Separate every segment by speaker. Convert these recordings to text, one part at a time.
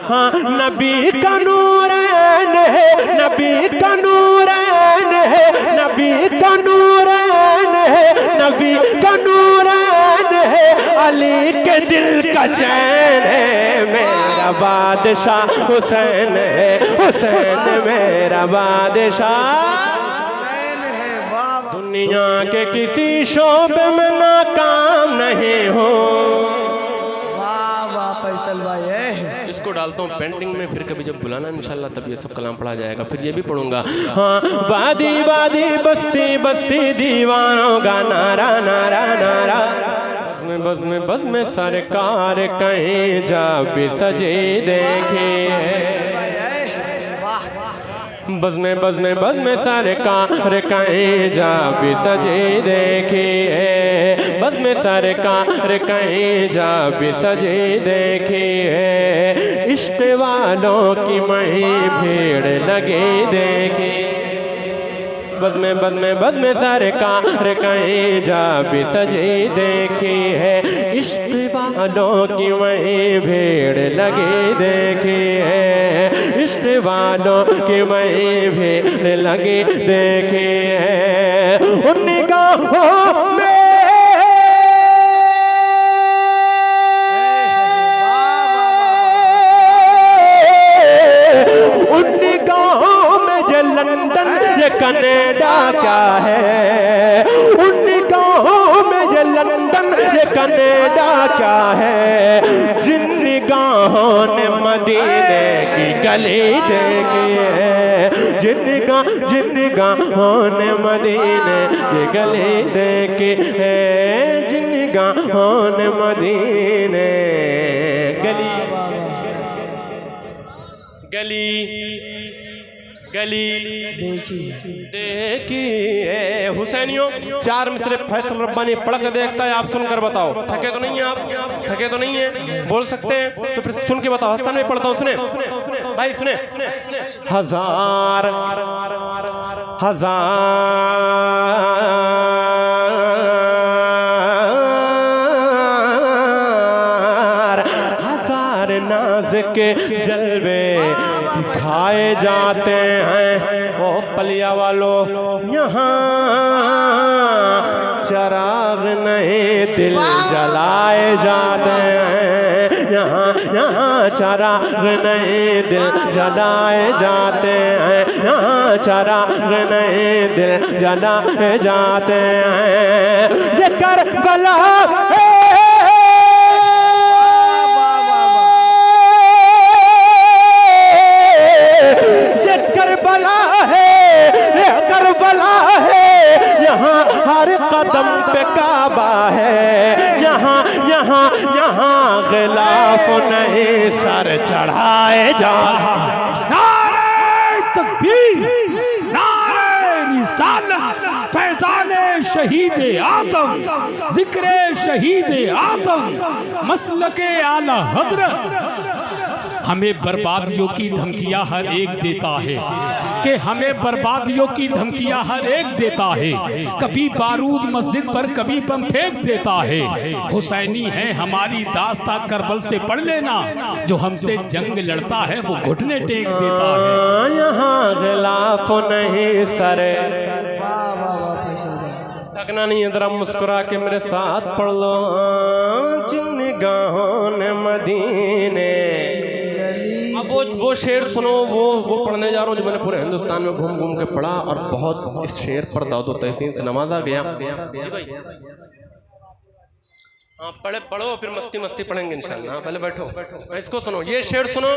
Speaker 1: हाँ नबी का नूरैन है, नबी का नूरैन है, नबी का नूरैन है, नबी का नूरैन है, अली के दिल का चैन है, मेरा बादशाह हुसैन है, हुसैन मेरा बादशाह। दुनिया के किसी शोबे में नाकाम नहीं हो।
Speaker 2: वाह वाह फैसल भाई है।
Speaker 1: इसको डालता हूँ पेंटिंग में, फिर कभी जब बुलाना इंशाल्लाह तब ये सब कलाम पढ़ा जाएगा, फिर ये भी पढ़ूंगा। हाँ वादी वादी बस्ती बस्ती दीवानों का नारा नारा नारा, बस में सरकार कहीं जा भी सजे देखे, बस में सरकार कहीं जा भी सजे देखे, बस में सरकार कहीं जा भी सजे देखे, इश्क वालों की मही भीड़ लगे देखे, बस में सरकार कहीं जा भी सजे देखी है, इश्क वालों की वहीं भीड़ लगे देखी है, इश्क वालों की वहीं भीड़ लगे देखी है, उन निगाहों में लंदन ये कनाडा क्या है, उन निगाहों में ये लंदन ये कनाडा क्या है, जिन निगाहों ने मदीने की गली देखी है, जिन निगाहों ने मदीने की गली देखी है, जिन निगाहों ने मदीने गली देखी है। हुसैनियों चार मिसरे फैसल रब्बानी पढ़ के देखता है, आप सुनकर बताओ। थके तो नहीं है आप? थके तो नहीं है? बोल सकते हैं तो फिर सुन के बताओ। हसन में पढ़ता हूँ, सुने भाई सुने। हजार नाज के जलवे दिखाए जाते हैं, ओ पलिया वालों यहाँ चराग नहीं दिल जलाए जाते हैं, यहाँ चराग नहीं दिल जलाए जाते हैं, यहाँ चराग नहीं दिल जलाए जाते हैं, ये करबला कदम पे काबा है, यहाँ गिलाफ नहीं सर चढ़ाए जा।
Speaker 3: नारे तकबीर, नारे रिसालत, फैज़ाने शहीद आज़म, जिक्रे शहीद आज़म, मसलके आला हज़रत। हमें बर्बादियों की धमकियां हर एक देता है, कि हमें बर्बादियों की धमकियां हर एक देता है, कभी बारूद मस्जिद पर कभी बम फेंक देता है। हुसैनी है हमारी दास्ता करबल से पढ़ लेना, जो हमसे जंग लड़ता है वो घुटने टेक देता है।
Speaker 1: यहाँ गिलाफ नहीं सरे, थकना नहीं है, जरा मुस्कुरा के मेरे साथ पढ़ लो। जिन निगाहों ने मदीने, वो शेर सुनो, वो पढ़ने जा रहा हूँ जो मैंने पूरे हिंदुस्तान में घूम घूम के पढ़ा, और बहुत इस शेर पर दाऊद तहसीन से नवाजा गया। जी भाई हाँ पढ़ो फिर मस्ती मस्ती पढ़ेंगे इंशाल्लाह। पहले बैठो, इसको सुनो, ये शेर सुनो,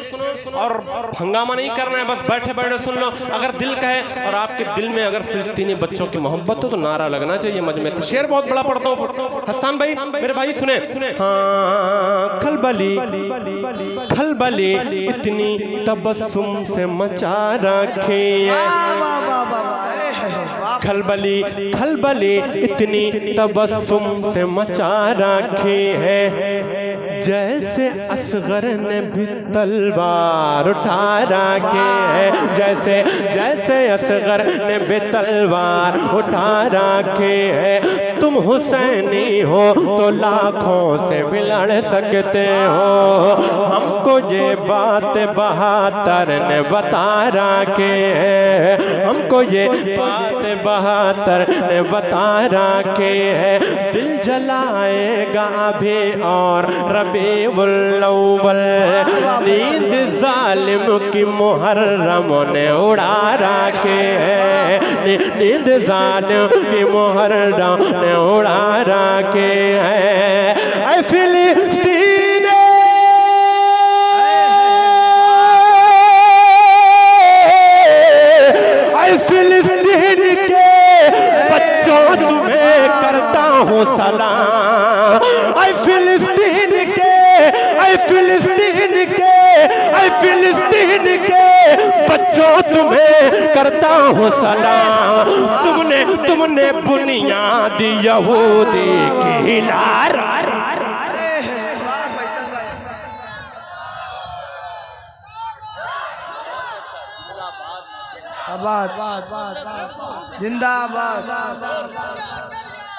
Speaker 1: और हंगामा नहीं करना है, बस बैठे बैठे सुन लो। अगर दिल कहे और आपके दिल में अगर फिलिस्तीनी बच्चों की मोहब्बत हो तो नारा लगना चाहिए मजमे से। शेर बहुत बड़ा पढ़ता हूँ, हसन भाई मेरे भाई सुने। हाँ खलबली इतनी तबस्सुम से मचा रखे, खलबली इतनी तबस्सुम से मचा रखी है, जैसे असगर ने भी तलवार उठा रखे है, जैसे जैसे असगर ने भी तलवार उठा रखे है। तुम हुसैनी हो तो लाखों से भी लड़ सकते हो, हमको ये बात बहादुर ने बता रखे है, हमको ये बात बहादुर ने बता रखे है। दिल जलाएगा अभी और रबीउल अव्वल, नींद जालिम की मुहर्रम ने उड़ा रखे है, नींद जालिम की मुहर्रम ने उड़ा रखे है। ऐ फिलिस्तीन फिलिस्तीन के बच्चों तुम्हें करता हूँ सलाम, ऐ फिलिस्तीन के, ऐ फिलिस्तीन के, ऐ फिलिस्तीन के बच्चों तुम्हें करता हूँ सलाम। तुमने बुनियाद यहूदी की हिला
Speaker 2: जिंदाबाद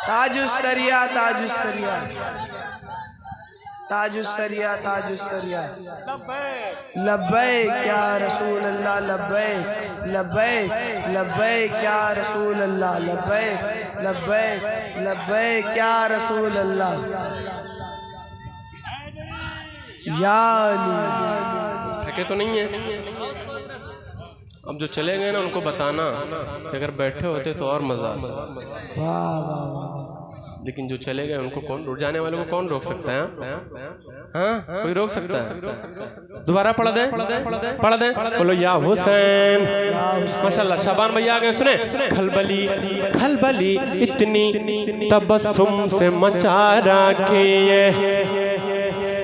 Speaker 2: ताजुस्सरिया ताजुस्सरिया ताजुस्सरिया ताजुस्सरिया। लब्बैक या रसूल अल्लाह, लब्बैक लब्बैक लब्बैक या रसूल अल्लाह, लब्बैक लब्बैक लब्बैक या रसूल अल्लाह। या
Speaker 1: थके तो नहीं है? अब जो चले गए ना उनको बताना कि अगर बैठे होते तो और मजा आता, लेकिन जो चले गए उनको कौन, रुक जाने वालों को कौन रोक सकता है? हाँ, कोई रोक सकता है? दोबारा पढ़ दे बोलो या हुसैन। माशाल्लाह शाबान भैया आ गए। सुने, खलबली खलबली इतनी तबस्सुम से मचा रखी है,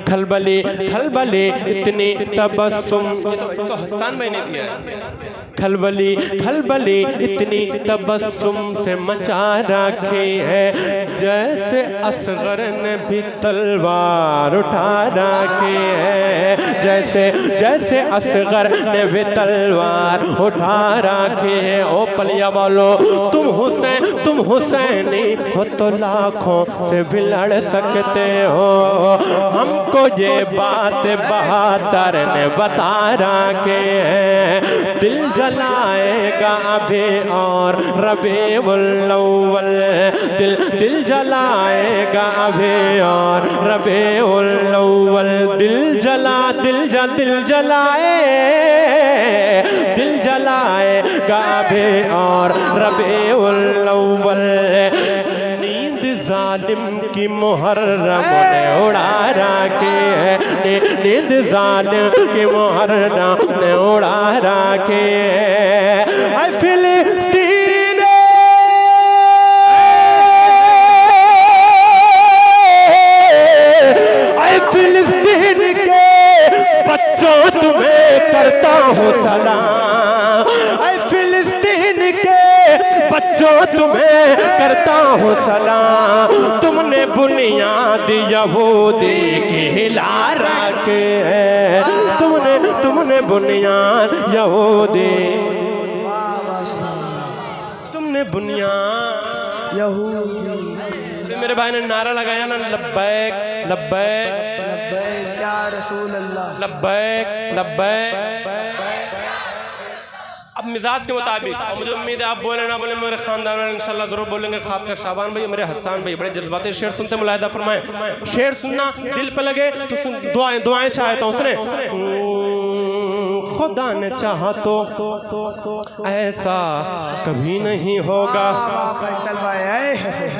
Speaker 1: खलबली खलबली इतनी तबस्सुम, ये तो हसन भाई ने दिया है। खलबली खलबली इतनी तबस्सुम से मचा रखी है, जैसे असगर ने भी तलवार उठा रखी है, जैसे जैसे असगर ने भी तलवार उठा रखी है। ओ पलिया वालो, तुम हुसैनी हो तो लाखों से भी लड़ सकते हो, हमको ये बात बहादुर ने बता रखे है। दिल जलाएगा अभी और रबीउल अव्वल, दिल जलाएगा अभी और रबीउल अव्वल, दिल जलाए दिल जलाएगा अभी और रबीउल अव्वल, नींद जालिम की मुहर्रम ने उड़ा रखे है, नींद जालिम की मुहर्रम ने उड़ा रखे है। ऐ फिलिस्तीन ऐ फिलिस्तीन के बच्चों तुम्हें करता हूँ सलाम, ऐ फिलिस्तीन के बच्चों तुम्हें करता हूँ सलाम। तुमने बुनियाद यहूदी की हिला रखे है, तुमने बुनियाद यहूदी, तुमने बुनियाद यहूदी। मेरे भाई ने नारा लगाया ना, लब्बैक लब्बैक
Speaker 2: लब्बैक या रसूल अल्लाह,
Speaker 1: लब्बैक लब्बैक। अब मिजाज के मुताबिक, और मुझे उम्मीद है आप बोले ना बोले मेरे खानदान वाले इंशाल्लाह जरूर बोलेंगे, खासकर शाबान भाई, मेरे हसन भाई बड़े जज्बाती शेर सुनते, मुलाहिदा फरमाएं। शेर सुनना दिल पे लगे तो दुआएं चाहता हूँ। सुने, खुदा ने चाहा तो ऐसा कभी नहीं होगा,
Speaker 2: फैसल भाई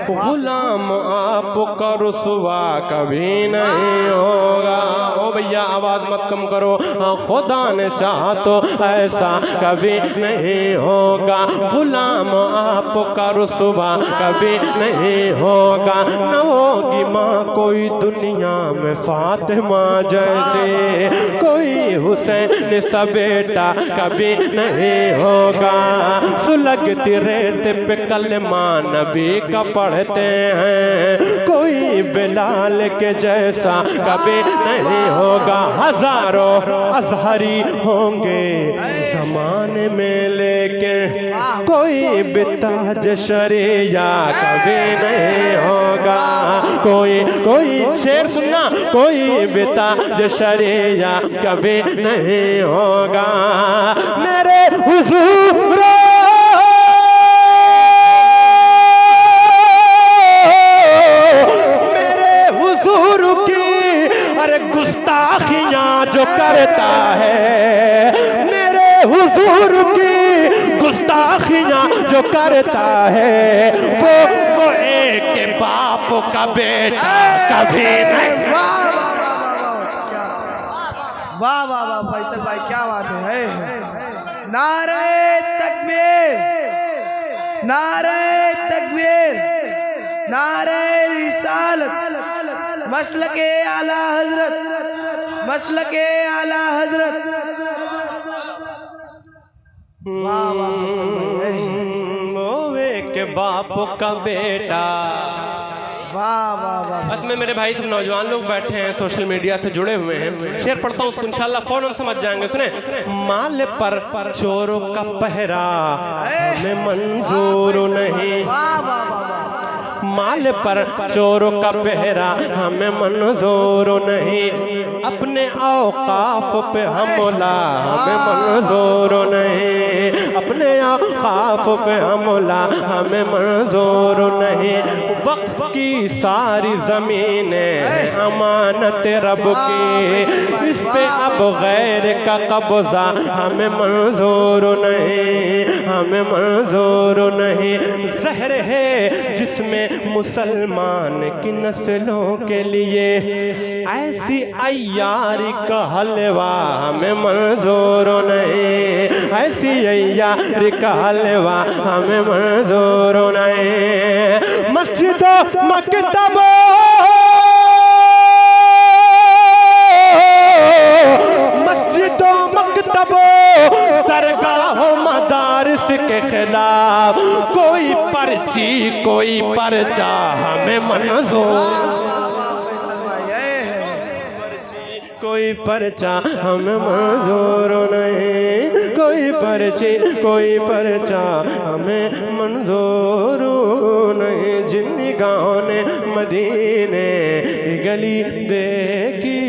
Speaker 1: गुलाम आपका रुसवा कभी नहीं होगा। ओ भैया आवाज मत कम करो। हाँ, खुदा ने चाहा तो ऐसा कभी नहीं होगा, गुलाम आपका रुसवा कभी नहीं होगा। न होगी माँ कोई दुनिया में फातिमा जैसे, कोई हुसैन सब बेटा कभी नहीं होगा। सुलगती रेत पे कलमा नबी का पढ़ते हैं, कोई बिलाल के जैसा कभी नहीं होगा। हजारों अजहरी होंगे जमाने में, लेकिन कोई बिताज शरिया कभी नहीं होगा। कोई शेर सुनना, कोई बिताज शरिया कभी नहीं होगा। मेरे हुजूर गुस्ताखियां जो करता है, मेरे हुजूर की गुस्ताखियां जो करता है, वो एक बाप का बेटा कभी नहीं।
Speaker 2: वाह वाह वाह फैसल भाई, क्या बात है। नारे तकबीर, नारे तकबीर, नारे रिसालत, मसलके आला हजरत, मसलके आला हजरत। वाह वाह फैसल भाई,
Speaker 1: वो एक बाप का बेटा।
Speaker 2: वाह वाह वाह।
Speaker 1: बस में मेरे भाई सब नौजवान लोग बैठे हैं, सोशल मीडिया से जुड़े हुए हैं। शेर पढ़ता हूँ, इंशाल्लाह फौरन समझ जाएंगे। सुने, माल पर चोरों का पहरा हमें मंजूर नहीं।
Speaker 2: वाह वाह वाह।
Speaker 1: माल पर चोरों का पहरा हमें मंजूर नहीं, अपने औकाफ पे हमला हमें मंजूर नहीं, अपने औकाफ पे हमला हमें मंजूर नहीं। वक्फ की सारी ज़मीनें अमानत रब की, इस पे अब गैर का कब्जा हमें मंजूर नहीं, हमें मंजूर नहीं। जहर है जिसमें मुसलमान की नस्लों के लिए, ऐसी अय्यारी का हलवा हमें मंजूर नहीं, ऐसी अय्यारी का हलवा हमें मंजूर नहीं। मस्जिदों मकतबों दरगाहों मदारिस के खिलाफ कोई पर्ची कोई पर्चा हमें मंजूर, कोई पर्चा हमें मंजूर नहीं, कोई पर्ची कोई पर्चा हमें मंजूर नहीं। जिन निगाहों ने मदीने की गली देखी